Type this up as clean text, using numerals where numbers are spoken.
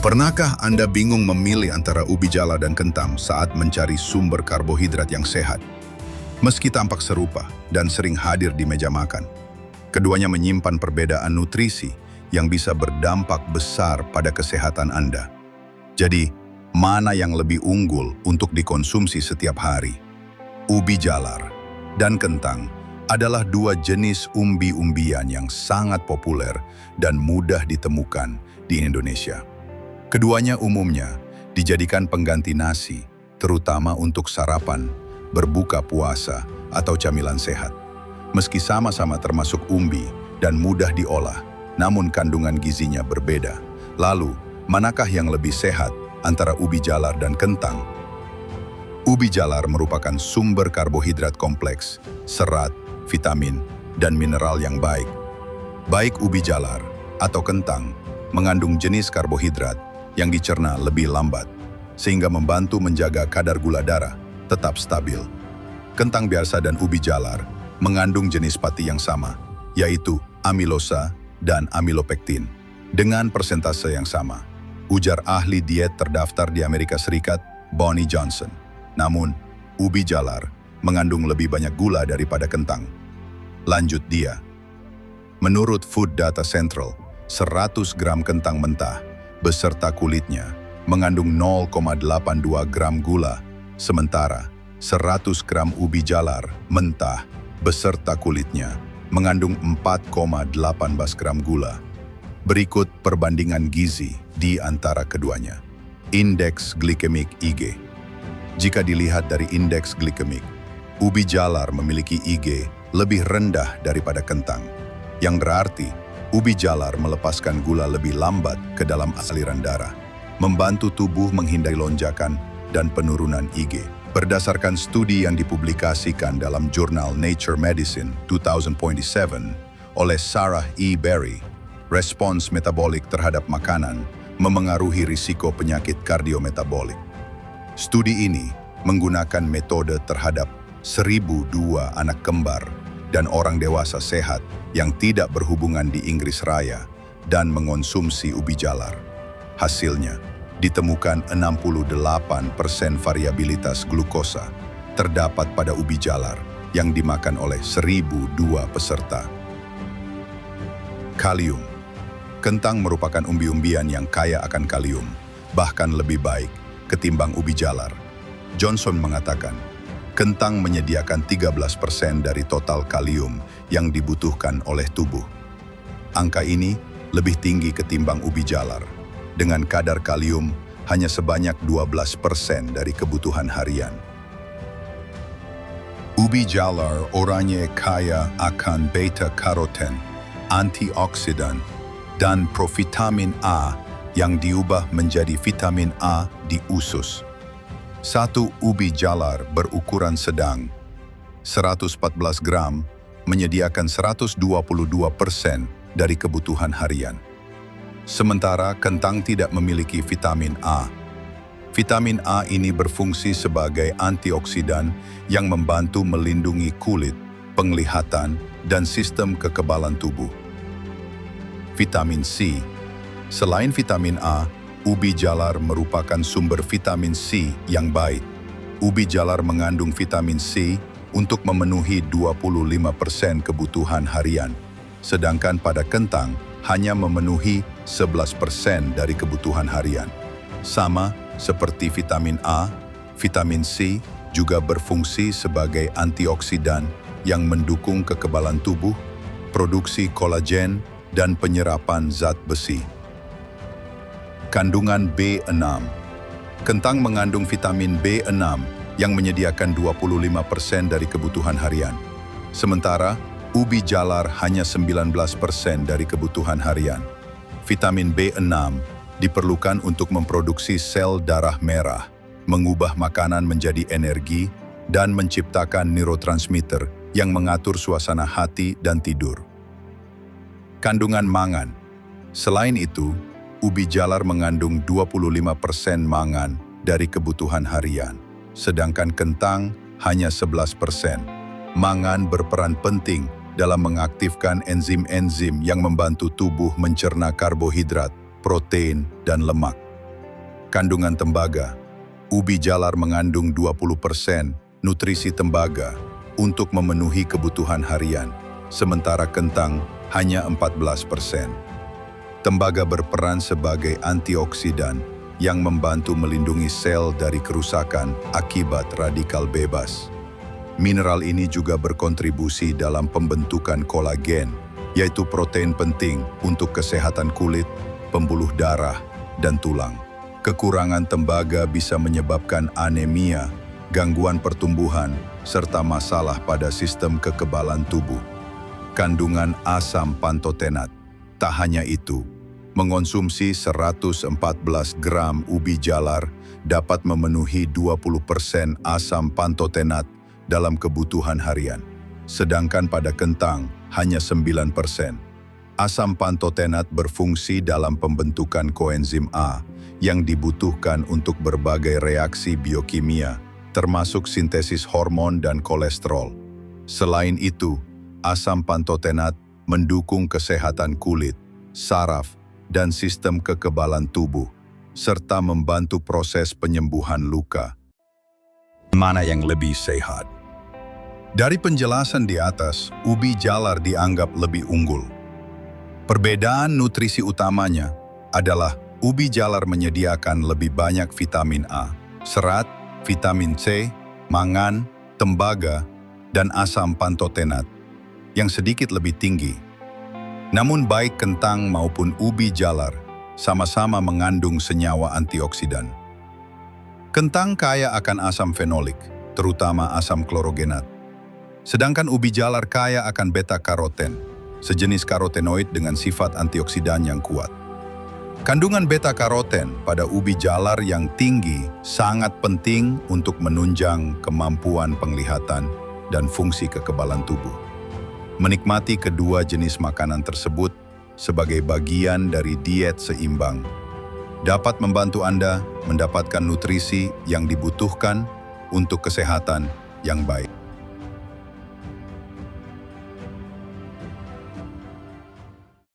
Pernahkah Anda bingung memilih antara ubi jala dan kentang saat mencari sumber karbohidrat yang sehat? Meski tampak serupa dan sering hadir di meja makan, keduanya menyimpan perbedaan nutrisi yang bisa berdampak besar pada kesehatan Anda. Jadi, mana yang lebih unggul untuk dikonsumsi setiap hari? Ubi jalar dan kentang adalah dua jenis umbi-umbian yang sangat populer dan mudah ditemukan di Indonesia. Keduanya umumnya dijadikan pengganti nasi, terutama untuk sarapan, berbuka puasa, atau camilan sehat. Meski sama-sama termasuk umbi dan mudah diolah, namun kandungan gizinya berbeda. Lalu, manakah yang lebih sehat antara ubi jalar dan kentang? Ubi jalar merupakan sumber karbohidrat kompleks, serat, vitamin, dan mineral yang baik. Baik ubi jalar atau kentang mengandung jenis karbohidrat yang dicerna lebih lambat, sehingga membantu menjaga kadar gula darah tetap stabil. Kentang biasa dan ubi jalar mengandung jenis pati yang sama, yaitu amilosa dan amilopektin, dengan persentase yang sama, ujar ahli diet terdaftar di Amerika Serikat, Bonnie Johnson. Namun, ubi jalar mengandung lebih banyak gula daripada kentang. Lanjut dia. Menurut Food Data Central, 100 gram kentang mentah beserta kulitnya mengandung 0,82 gram gula, sementara 100 gram ubi jalar mentah beserta kulitnya mengandung 4,18 gram gula. Berikut perbandingan gizi di antara keduanya. Indeks glikemik IG. Jika dilihat dari indeks glikemik, ubi jalar memiliki IG lebih rendah daripada kentang, yang berarti ubi jalar melepaskan gula lebih lambat ke dalam aliran darah, membantu tubuh menghindari lonjakan dan penurunan IG. Berdasarkan studi yang dipublikasikan dalam jurnal Nature Medicine 2027 oleh Sarah E. Berry, respons metabolik terhadap makanan memengaruhi risiko penyakit kardiometabolik. Studi ini menggunakan metode terhadap 1.002 anak kembar dan orang dewasa sehat yang tidak berhubungan di Inggris Raya dan mengonsumsi ubi jalar. Hasilnya, ditemukan 68% variabilitas glukosa terdapat pada ubi jalar yang dimakan oleh 1.002 peserta. Kalium. Kentang merupakan umbi-umbian yang kaya akan kalium, bahkan lebih baik ketimbang ubi jalar. Johnson mengatakan, kentang menyediakan 13% dari total kalium yang dibutuhkan oleh tubuh. Angka ini lebih tinggi ketimbang ubi jalar, dengan kadar kalium hanya sebanyak 12% dari kebutuhan harian. Ubi jalar oranye kaya akan beta-karoten, antioksidan, dan provitamin A yang diubah menjadi vitamin A di usus. Satu ubi jalar berukuran sedang, 114 gram, menyediakan 122% dari kebutuhan harian. Sementara kentang tidak memiliki vitamin A. Vitamin A ini berfungsi sebagai antioksidan yang membantu melindungi kulit, penglihatan, dan sistem kekebalan tubuh. Vitamin C. Selain vitamin A, ubi jalar merupakan sumber vitamin C yang baik. Ubi jalar mengandung vitamin C untuk memenuhi 25% kebutuhan harian, sedangkan pada kentang hanya memenuhi 11% dari kebutuhan harian. Sama seperti vitamin A, vitamin C juga berfungsi sebagai antioksidan yang mendukung kekebalan tubuh, produksi kolagen, dan penyerapan zat besi. Kandungan B6. Kentang mengandung vitamin B6 yang menyediakan 25% dari kebutuhan harian. Sementara, ubi jalar hanya 19% dari kebutuhan harian. Vitamin B6 diperlukan untuk memproduksi sel darah merah, mengubah makanan menjadi energi, dan menciptakan neurotransmitter yang mengatur suasana hati dan tidur. Kandungan mangan. Selain itu, ubi jalar mengandung 25% mangan dari kebutuhan harian, sedangkan kentang hanya 11%. Mangan berperan penting dalam mengaktifkan enzim-enzim yang membantu tubuh mencerna karbohidrat, protein, dan lemak. Kandungan tembaga. Ubi jalar mengandung 20% nutrisi tembaga untuk memenuhi kebutuhan harian, sementara kentang hanya 14%. Tembaga berperan sebagai antioksidan yang membantu melindungi sel dari kerusakan akibat radikal bebas. Mineral ini juga berkontribusi dalam pembentukan kolagen, yaitu protein penting untuk kesehatan kulit, pembuluh darah, dan tulang. Kekurangan tembaga bisa menyebabkan anemia, gangguan pertumbuhan, serta masalah pada sistem kekebalan tubuh. Kandungan asam pantotenat. Tak hanya itu, mengonsumsi 114 gram ubi jalar dapat memenuhi 20% asam pantotenat dalam kebutuhan harian. Sedangkan pada kentang hanya 9%. Asam pantotenat berfungsi dalam pembentukan koenzim A yang dibutuhkan untuk berbagai reaksi biokimia, termasuk sintesis hormon dan kolesterol. Selain itu, asam pantotenat mendukung kesehatan kulit, saraf, dan sistem kekebalan tubuh, serta membantu proses penyembuhan luka. Mana yang lebih sehat? Dari penjelasan di atas, ubi jalar dianggap lebih unggul. Perbedaan nutrisi utamanya adalah ubi jalar menyediakan lebih banyak vitamin A, serat, vitamin C, mangan, tembaga, dan asam pantotenat yang sedikit lebih tinggi. Namun baik kentang maupun ubi jalar sama-sama mengandung senyawa antioksidan. Kentang kaya akan asam fenolik, terutama asam klorogenat. Sedangkan ubi jalar kaya akan beta-karoten, sejenis karotenoid dengan sifat antioksidan yang kuat. Kandungan beta-karoten pada ubi jalar yang tinggi sangat penting untuk menunjang kemampuan penglihatan dan fungsi kekebalan tubuh. Menikmati kedua jenis makanan tersebut sebagai bagian dari diet seimbang dapat membantu Anda mendapatkan nutrisi yang dibutuhkan untuk kesehatan yang baik.